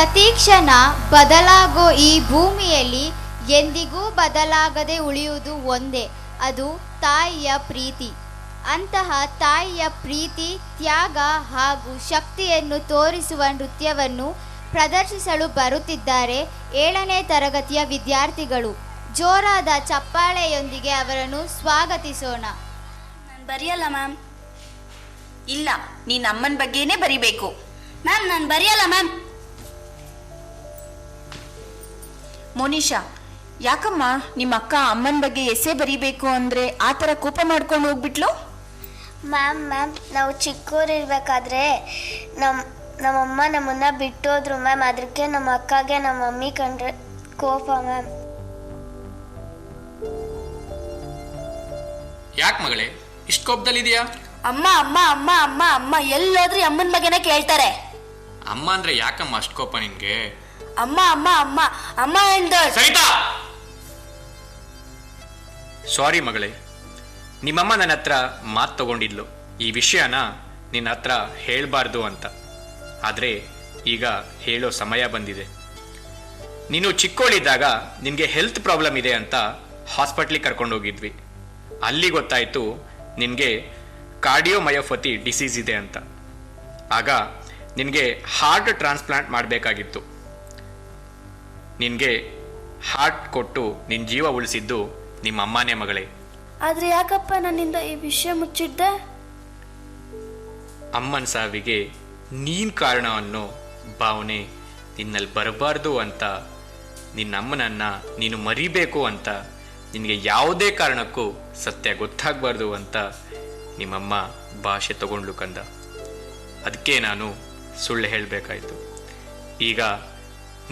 ಪ್ರತಿಕ್ಷಣ ಬದಲಾಗೋ ಈ ಭೂಮಿಯಲ್ಲಿ ಎಂದಿಗೂ ಬದಲಾಗದೆ ಉಳಿಯುವುದು ಒಂದೇ, ಅದು ತಾಯಿಯ ಪ್ರೀತಿ. ಅಂತಹ ತಾಯಿಯ ಪ್ರೀತಿ, ತ್ಯಾಗ ಹಾಗೂ ಶಕ್ತಿಯನ್ನು ತೋರಿಸುವ ನೃತ್ಯವನ್ನು ಪ್ರದರ್ಶಿಸಲು ಬರುತ್ತಿದ್ದಾರೆ 7ನೇ ತರಗತಿಯ ವಿದ್ಯಾರ್ಥಿಗಳು. ಜೋರಾದ ಚಪ್ಪಾಳೆಯೊಂದಿಗೆ ಅವರನ್ನು ಸ್ವಾಗತಿಸೋಣ. ನಾನು ಬರೆಯಲ್ಲ ಮ್ಯಾಮ್. ಇಲ್ಲ, ನೀನು ಅಮ್ಮನ ಬಗ್ಗೆನೇ ಬರಿಬೇಕು. ಮ್ಯಾಮ್ ನಾನು ಬರೆಯಲ್ಲ ಮ್ಯಾಮ್. ಮೋನಿಶಾ, ಯಾಕಮ್ಮ ನಿಮ್ಮ ಅಕ್ಕ ಅಮ್ಮನ ಬಗ್ಗೆ ಎಸೆ ಬರಿಬೇಕು ಅಂದ್ರೆ ಆ ಥರ ಕೋಪ ಮಾಡ್ಕೊಂಡು ಹೋಗ್ಬಿಟ್ಲು? ಮ್ಯಾಮ್ ನಾವು ಚಿಕ್ಕವರಿರ್ಬೇಕಾದ್ರೆ ನಮ್ಮಮ್ಮ ನಮ್ಮನ್ನ ಬಿಟ್ಟೋದ್ರು ಮ್ಯಾಮ್. ಅದಕ್ಕೆ ನಮ್ಮ ಅಕ್ಕಗೆ ನಮ್ಮ ಮಮ್ಮಿ ಕಂಡ್ರೆ ಕೋಪ ಮ್ಯಾಮ್. ಯಾಕೆ ಮಗಳೇ ಇಷ್ಟು ಕೋಪದಲ್ಲಿದೆಯಾ? ಅಮ್ಮ ಅಮ್ಮ ಅಮ್ಮ ಅಮ್ಮ ಅಮ್ಮ ಎಲ್ಲೋದ್ರಿ ಅಮ್ಮನ ಬಗ್ಗೆನೇ ಕೇಳ್ತಾರೆ. ಅಮ್ಮ ಅಂದ್ರೆ ಯಾಕಮ್ಮ ಅಷ್ಟು ಕೋಪ ನಿನ್ಗೆ? ಅಮ್ಮ ಅಮ್ಮ ಅಮ್ಮ ಅಮ್ಮ ಎಂದ. ಸರಿತಾ? ಸಾರಿ ಮಗಳೇ, ನಿಮ್ಮಮ್ಮ ನನ್ನ ಹತ್ರ ಮಾತು ತಗೊಂಡಿದ್ಲು ಈ ವಿಷಯನ ನಿನ್ನ ಹತ್ರ ಹೇಳಬಾರ್ದು ಅಂತ. ಆದರೆ ಈಗ ಹೇಳೋ ಸಮಯ ಬಂದಿದೆ. ನೀನು ಚಿಕ್ಕವಳಿದ್ದಾಗ ನಿನಗೆ ಹೆಲ್ತ್ ಪ್ರಾಬ್ಲಮ್ ಇದೆ ಅಂತ ಹಾಸ್ಪಿಟ್ಲಿಗೆ ಕರ್ಕೊಂಡೋಗಿದ್ವಿ. ಅಲ್ಲಿ ಗೊತ್ತಾಯಿತು ನಿನಗೆ ಕಾರ್ಡಿಯೋಮಯೋಪತಿ ಡಿಸೀಸ್ ಇದೆ ಅಂತ. ಆಗ ನಿನಗೆ ಹಾರ್ಟ್ ಟ್ರಾನ್ಸ್ಪ್ಲಾಂಟ್ ಮಾಡಬೇಕಾಗಿತ್ತು. ನಿನಗೆ ಹಾರ್ಟ್ ಕೊಟ್ಟು ನಿನ್ನ ಜೀವ ಉಳಿಸಿದ್ದು ನಿಮ್ಮ ಅಮ್ಮನೇ ಮಗಳೇ. ಆದ್ರೆ ಯಾಕಪ್ಪ ನನ್ನಿಂದ ಈ ವಿಷಯ ಮುಚ್ಚಿದ್ದೆ? ಅಮ್ಮನ ಸಾವಿಗೆ ನೀನು ಕಾರಣ ಅನ್ನೋ ಭಾವನೆ ನಿನ್ನಲ್ಲಿ ಬರಬಾರ್ದು ಅಂತ, ನಿನ್ನ ಅಮ್ಮನನ್ನು ನೀನು ಮರಿಬೇಕು ಅಂತ, ನಿನಗೆ ಯಾವುದೇ ಕಾರಣಕ್ಕೂ ಸತ್ಯ ಗೊತ್ತಾಗಬಾರ್ದು ಅಂತ ನಿಮ್ಮಮ್ಮ ಭಾಷೆ ತಗೊಂಡ್ಲು ಕಂದ. ಅದಕ್ಕೆ ನಾನು ಸುಳ್ಳು ಹೇಳಬೇಕಾಯ್ತು. ಈಗ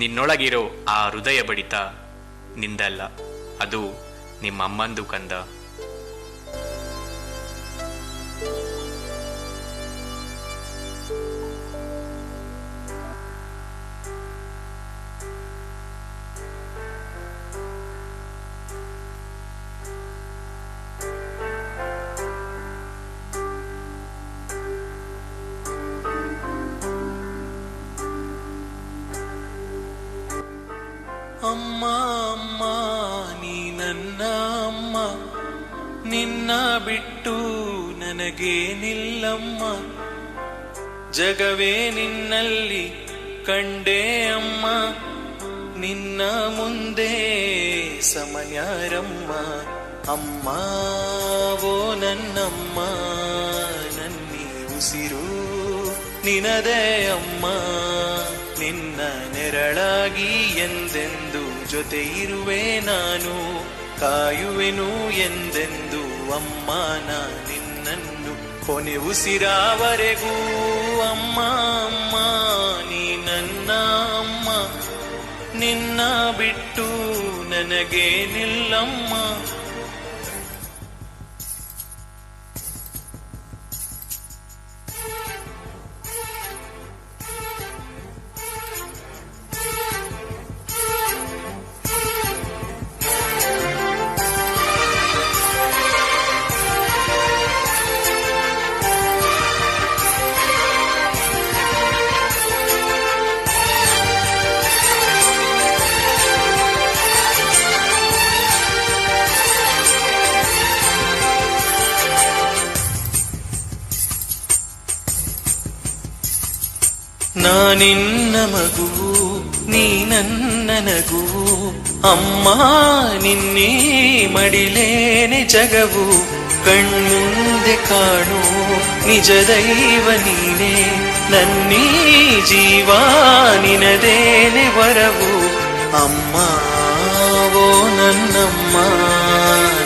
ನಿನ್ನೊಳಗಿರೋ ಆ ಹೃದಯ ಬಡಿತ ನಿಂದಲ್ಲ, ಅದು ನಿಮ್ಮ ಅಮ್ಮಂದು ಕಂದ. ಅಮ್ಮ ಅಮ್ಮ ನೀ ನನ್ನ ಅಮ್ಮ, ನಿನ್ನ ಬಿಟ್ಟು ನನಗೇನಿಲ್ಲಮ್ಮ. ಜಗವೇ ನಿನ್ನಲ್ಲಿ ಕಂಡೆ ಅಮ್ಮ, ನಿನ್ನ ಮುಂದೆ ಸಮನ್ಯಾರಮ್ಮ. ಅಮ್ಮ ಓ ನನ್ನಮ್ಮ, ನನ್ನಿ ಉಸಿರು ನಿನದೇ ಅಮ್ಮ. ನಿನ್ನ ನೆರಳಾಗಿ ಎಂದೆಂದು ಜೊತೆ ಇರುವೆ ನಾನು, ಕಾಯುವೆನು ಎಂದೆಂದು ಅಮ್ಮ ನಾ ನಿನ್ನನ್ನು ಕೊನೆ ಉಸಿರಾವರೆಗೂ. ಅಮ್ಮ ಅಮ್ಮ ನೀ ನನ್ನ ಅಮ್ಮ, ನಿನ್ನ ಬಿಟ್ಟು ನನಗೇನಿಲ್ಲಮ್ಮ. ನಾನಿನ್ನ ಮಗುವು ನೀ ನನ್ನ ನಗುವು, ಅಮ್ಮ ನಿನ್ನೆ ಮಡಿಲೇನೆ ಜಗವು. ಕಣ್ಮುಂದೆ ಕಾಣು ನಿಜ ದೈವ ನೀನೇ, ನನ್ನೀ ಜೀವ ನಿನದೇನೆ ವರವು. ಅಮ್ಮ ಓ ನನ್ನಮ್ಮ,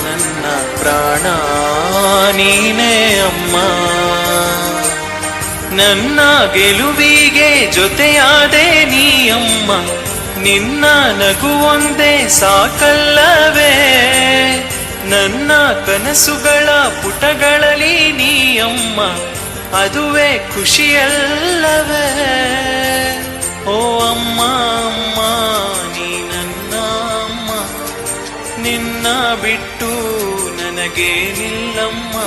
ನನ್ನ ಪ್ರಾಣ ನೀನೇ ಅಮ್ಮ. ನನ್ನ ಗೆಲುವಿಗೆ ಜೊತೆಯಾದೆ ನೀ ಅಮ್ಮ, ನಿನ್ನ ನಗುವೊಂದೇ ಸಾಕಲ್ಲವೇ. ನನ್ನ ಕನಸುಗಳ ಪುಟಗಳಲ್ಲಿ ನೀ ಅಮ್ಮ, ಅದುವೇ ಖುಷಿಯಲ್ಲವೇ. ಓ ಅಮ್ಮ ಅಮ್ಮ ನೀ ನನ್ನ ಅಮ್ಮ, ನಿನ್ನ ಬಿಟ್ಟು ನನಗೇನಿಲ್ಲಮ್ಮ.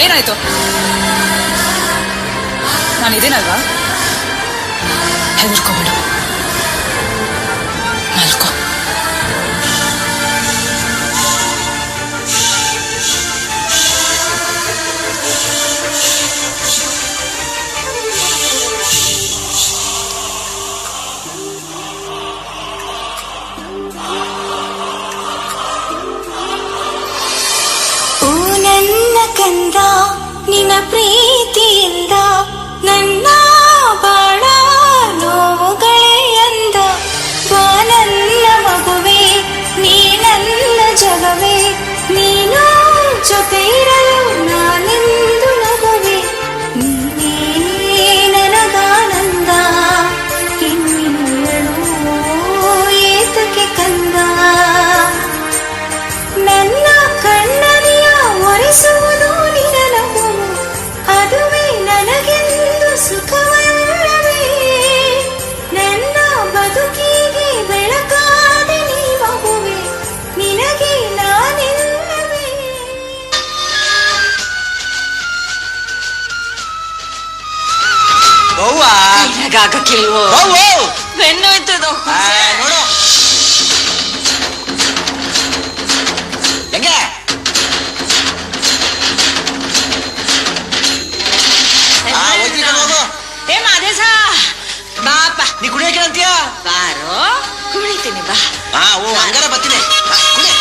ಏನಾಯ್ತು? ನಾನಿದ್ದೀನಲ್ವಾ? ಹೆದರ್ಕೋಬೇಡ, ಮಲ್ಕೋ. ಕಂದ ನಿನ್ನ ಪ್ರೀತಿಯಿಂದ ನನ್ನ ಬಾಳ ನೋವುಗಳೇ ಅಂದ. ಬಾ ನನ್ನ ಮಗುವೆ, ನೀ ನನ್ನ ಜಗವೇ, ನೀನು ಜೊತೆ ಇರಲು ನಾನೆಂದು ನಗುವೆ. ನೀನೇ ನನಗಾನಂದ, ಇನ್ನಿಲ್ಲಳು ಏತಕ್ಕೆ ಕಂದ. ನನ್ನ ಕಣ್ಣನಿಯ ಒರೆಸುವುದು ನಿನ್ನ ನಗುವು, ಅದುವೇ ನನಗೆಂದು ಸುಖವಲ್ಲವೇ. ನನ್ನ ಬದುಕಿಗೆ ಬೆಳಕಾದ ನೀ ಮಗುವೆ, ನಿನಗೆ ನಾನೆಲ್ಲವೇ. ಆಗಕ್ಕಿಲ್ವೋ? ಬೆನ್ನೋಯ್ತದ ನೋಡು ಹೆಂಗೆ. ಏ ಮಾದೇಶ ಬಾಪ, ನೀ ಕುಡಿಯಕ್ಕೆ ಅಂತೀಯ? ಬಾರೋ ಕುಡಿತೀನಿ ಬಾ. ಓ ಹಂಗಾರ ಬರ್ತೀನಿ. ಕುಡಿ.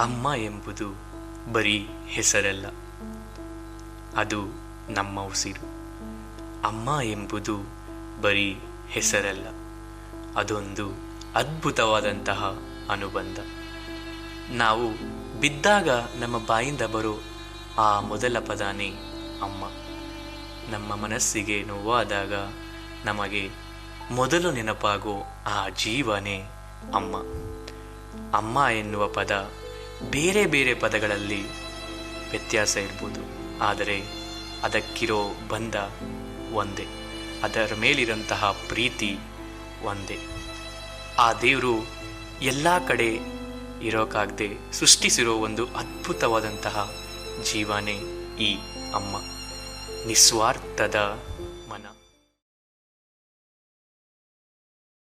ಅಮ್ಮ ಎಂಬುದು ಬರೀ ಹೆಸರಲ್ಲ, ಅದು ನಮ್ಮ ಉಸಿರು. ಅಮ್ಮ ಎಂಬುದು ಬರೀ ಹೆಸರಲ್ಲ, ಅದೊಂದು ಅದ್ಭುತವಾದಂತಹ ಅನುಬಂಧ. ನಾವು ಬಿದ್ದಾಗ ನಮ್ಮ ಬಾಯಿಂದ ಬರೋ ಆ ಮೊದಲ ಪದನೇ ಅಮ್ಮ. ನಮ್ಮ ಮನಸ್ಸಿಗೆ ನೋವಾದಾಗ ನಮಗೆ ಮೊದಲು ನೆನಪಾಗೋ ಆ ಜೀವನೇ ಅಮ್ಮ. ಅಮ್ಮ ಎನ್ನುವ ಪದ ಬೇರೆ ಬೇರೆ ಪದಗಳಲ್ಲಿ ವ್ಯತ್ಯಾಸ ಇರ್ಬೋದು, ಆದರೆ ಅದಕ್ಕಿರೋ ಬಂಧ ಒಂದೇ, ಅದರ ಮೇಲಿರಂತಹ ಪ್ರೀತಿ ಒಂದೇ. ಆ ದೇವರು ಎಲ್ಲ ಕಡೆ ಇರೋಕ್ಕಾಗದೆ ಸೃಷ್ಟಿಸಿರೋ ಒಂದು ಅದ್ಭುತವಾದಂತಹ ಜೀವನೇ ಈ ಅಮ್ಮ. ನಿಸ್ವಾರ್ಥದ